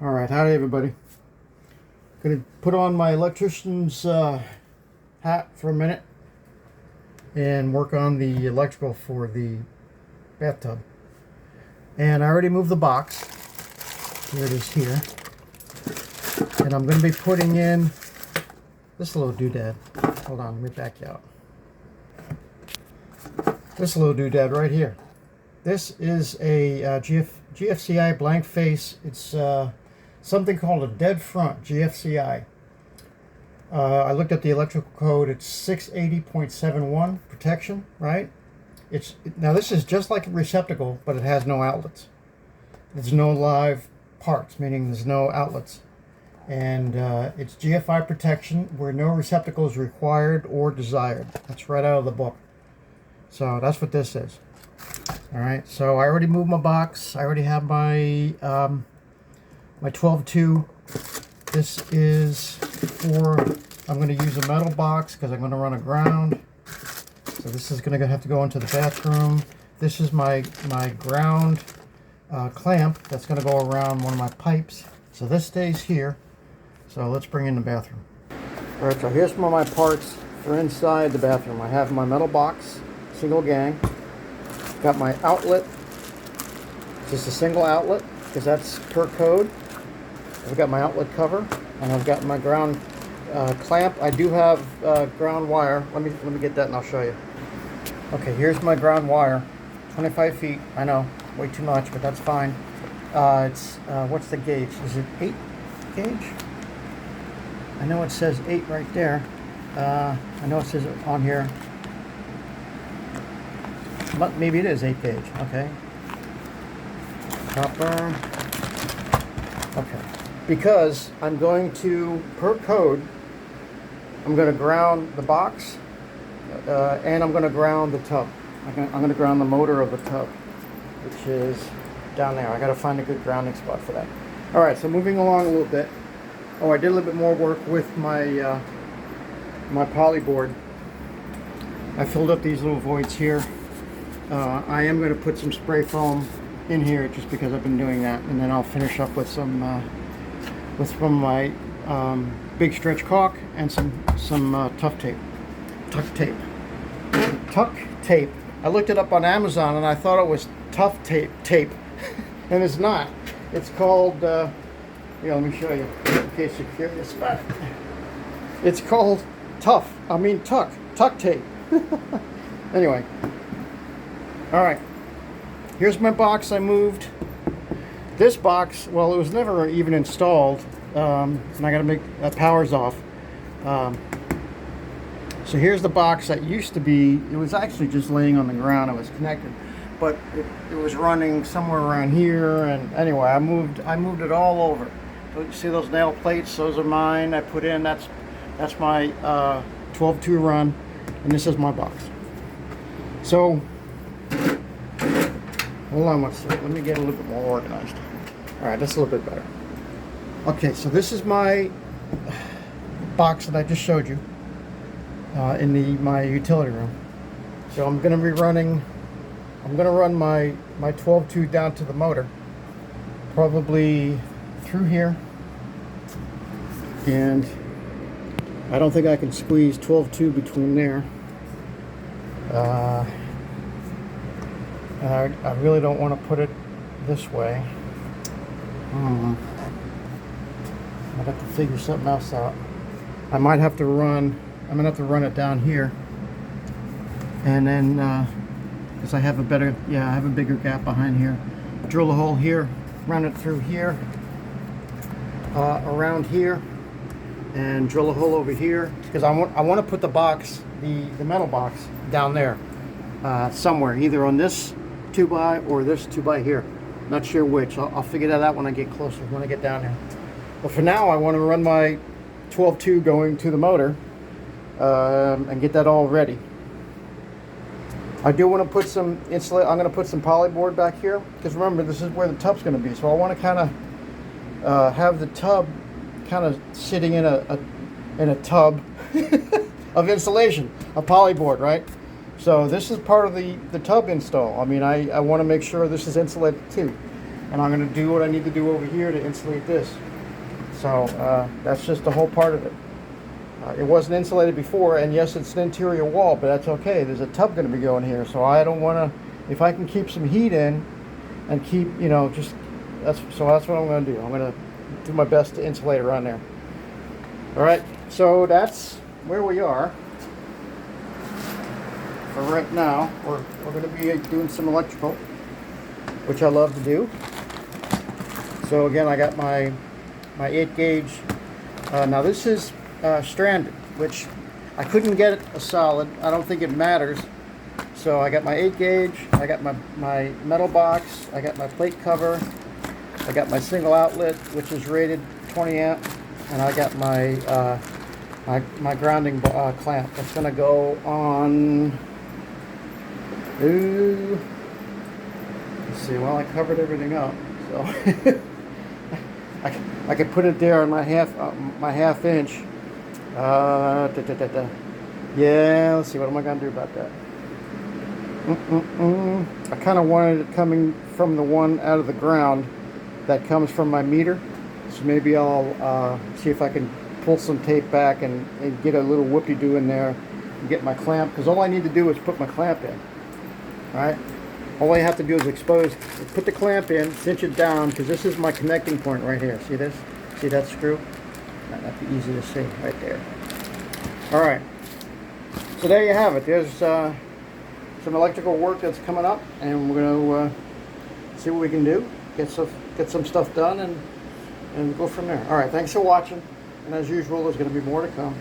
All right, howdy everybody. Gonna put on my electrician's hat for a minute and work on the electrical for the bathtub. And I already moved the box. Here it is here. And I'm gonna be putting in this little doodad. Hold on, let me back you out. This little doodad right here. This is a GFCI blank face. It's something called a dead front GFCI. I looked at the electrical code. It's 680.71 protection, right? Now this is just like a receptacle, but it has no outlets. There's no live parts, meaning there's no outlets. And it's GFI protection where no receptacle is required or desired. That's right out of the book. So that's what this is. All right, so I already moved my box. I already have my my 12-2. This is for, I'm going to use a metal box because I'm going to run a ground. So this is going to have to go into the bathroom. This is my ground clamp that's going to go around one of my pipes. So this stays here. So let's bring in the bathroom. All right, so here's some of my parts for inside the bathroom. I have my metal box, single gang. Got my outlet, just a single outlet because that's per code. I've got my outlet cover, and I've got my ground clamp. I do have ground wire. Let me get that and I'll show you. Okay, here's my ground wire, 25 feet. I know, way too much, but that's fine. It's what's the gauge? Is it 8 gauge? I know it says 8 right there. I know it says it on here. But maybe it is 8 gauge. Okay. Copper. Okay. Because I'm going to, per code, I'm going to ground the box and I'm going to ground the tub. I'm going to ground the motor of the tub, which is down there. I got to find a good grounding spot for that. All right, so moving along a little bit. Oh, I did a little bit more work with my my poly board. I filled up these little voids here. I am going to put some spray foam in here just because I've been doing that, and then I'll finish up with some of my big stretch caulk and some tuck tape. Tuck tape. I looked it up on Amazon and I thought it was tough tape, and it's not. It's called. Here, let me show you in case you're curious about it. It's called tuck tape. Anyway. All right, here's my box I moved. This box, well, it was never even installed, and I gotta make power's off. So here's the box that used to be, it was actually just laying on the ground. It was connected, but it was running somewhere around here, and anyway, I moved it all over. You see those nail plates? Those are mine. I put in, that's my 12-2 run, and this is my box. So, hold on one second. Let me get a little bit more organized. All right, that's a little bit better. Okay, so this is my box that I just showed you in my utility room. So I'm going to run my 12-2 down to the motor, probably through here. And I don't think I can squeeze 12-2 between there. I really don't want to put it this way. I have to figure something else out. I'm gonna have to run it down here, and then because I have a bigger gap behind here. Drill a hole here, run it through here, around here, and drill a hole over here because I want to put the box, the metal box, down there somewhere, either on this 2x or this 2x here. Not sure which. I'll figure that out when I get closer, when I get down there. But for now, I want to run my 12-2 going to the motor and get that all ready. I do want to put some insulate. I'm going to put some polyboard back here because remember, this is where the tub's going to be. So I want to kind of have the tub kind of sitting in a tub of insulation, a polyboard, right? So this is part of the tub install. I mean, I want to make sure this is insulated too. and I'm going to do what I need to do over here to insulate this. So that's just the whole part of it. It wasn't insulated before, and yes, it's an interior wall, but that's okay. There's a tub going to be going here, so I don't want to, if I can keep some heat in and keep, you know, just, that's what I'm going to do. I'm going to do my best to insulate around there. All right, so that's where we are for right now. We're going to be doing some electrical, which I love to do. So again, I got my 8 gauge. Now this is stranded, which I couldn't get a solid. I don't think it matters. So I got my 8 gauge, I got my metal box, I got my plate cover, I got my single outlet, which is rated 20 amp, and I got my my grounding clamp. That's gonna go on. Let's see. Well, I covered everything up, so I could put it there on my half inch. Yeah, let's see, what am I going to do about that? I kind of wanted it coming from the one out of the ground that comes from my meter. So maybe I'll see if I can pull some tape back and get a little whoopie-doo in there and get my clamp. Because all I need to do is put my clamp in. Alright? All I have to do is put the clamp in, cinch it down, because this is my connecting point right here. See this? See that screw? That'd be easy to see right there. Alright, so there you have it. There's some electrical work that's coming up, and we're going to see what we can do, get some stuff done, and go from there. Alright, thanks for watching, and as usual, there's going to be more to come.